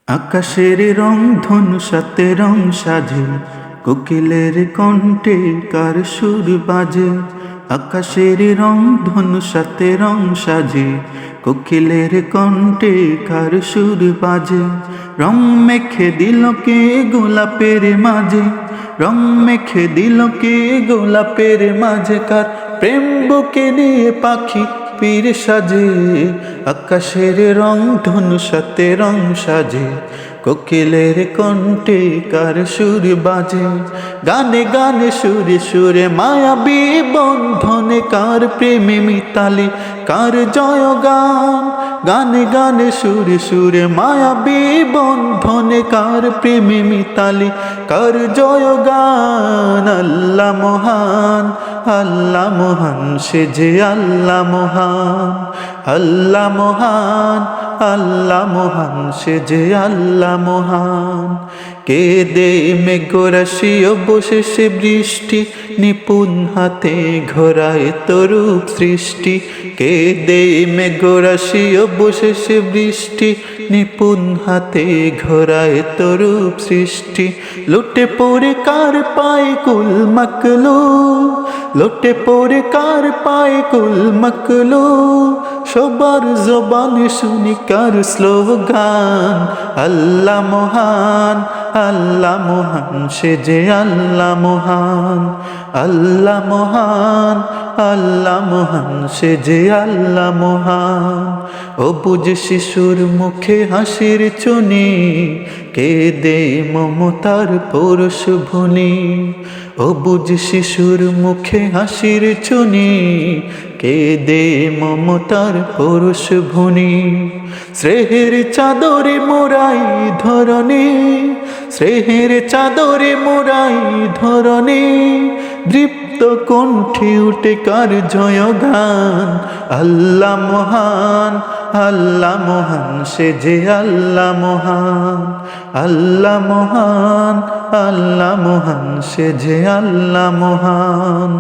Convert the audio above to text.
আকাশের রং ধনু সাথে রং সাজে, কোকিলের কণ্ঠে কার সুর বাজে। আকাশের রং ধনু সাথে রং সাজে, কোকিলের কণ্ঠে কার সুর বাজে। রং মেখে দিল কে গোলাপের মাঝে, রং মেখে দিল কে গোলাপের মাঝে। কার প্রেম বুকে নিয়ে পাখি পীর সাজে। আকাশের রং ধনু সাথে রং সাজে, কোকিলের কণ্ঠে কার সুর বাজে। গানে গানে সুরে সুরে মায়াবী বন্ধনে কার প্রেমে মিতালি কার জয়গান। গানে গানে সুরে সুরে মায়াবী বন্ধনে কার প্রেমে মিতালি কার জয়গান। আল্লাহ মহান, আল্লাহ মহান, সে যে আল্লাহ মহান। আল্লাহ মহান, আল্লাহ মহান, সে যে আল্লাহ মহান। কে দে মেঘরাশিও বসে সে বৃষ্টি, নিপুণ হাতে ঘোরায় তরূপ সৃষ্টি। কে দে মেঘরাশিও বসে সে বৃষ্টি, নিপুণ হাতে ঘোরায় তরূপ সৃষ্টি। লুটে পড়ে কার পায়ে কুল মাকলু, লুটে পড়ে কার পায়ে কুল মাকলু। সবার জবানে শুনি কার স্লোগান। আল্লাহ মহান, আল্লাহ মহান, সে যে আল্লাহ মহান। আল্লাহ মহান, আল্লাহ মহান, সে যে আল্লাহ মহান। অবুঝ শিশুর মুখে হাসির চুনি, কে দে মমতার পরশ ভুনি। অবুঝ শিশুর মুখে হাসির চুনি, কে দে মমতার পরশ ভুনি। স্নেহের চাদরে মোরাই ধরণী, স্নেহের চাদরে মোরাই ধরণী। দৃপ্ত কণ্ঠে উঠে কার জয়গান। আল্লাহ মহান, আল্লাহ মহান, সে যে আল্লাহ মহান। আল্লাহ মহান, আল্লাহ মহান, সে যে আল্লাহ মহান।